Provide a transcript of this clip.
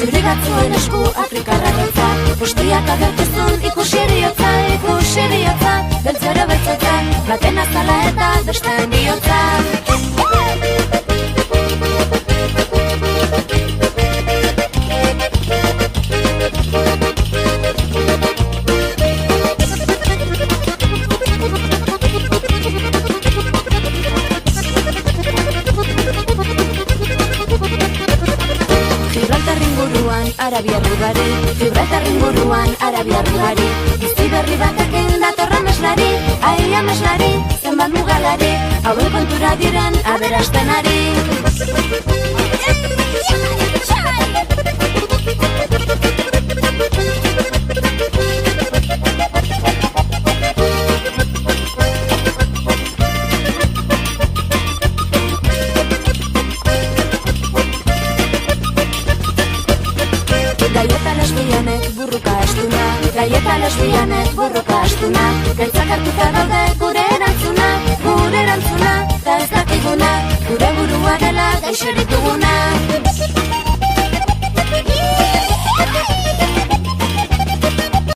Txuri batzuen esku Afrikarra beltza, bustiak agertuzun ikusi eriotza, beltzero beltzotza, baten azala eta besteen bihotza. Gibraltarren buruan Arabia Rugari, bizi berri batekin datorren meslari, ai ameslari, zenbat mugalari, hauen kontura diren aberastenari. Gaieta lesbianek burruka astuna, gaitzak hartuta daude gure erantzuna, ta ez dakiguna, gure burua dela gaixorik duguna.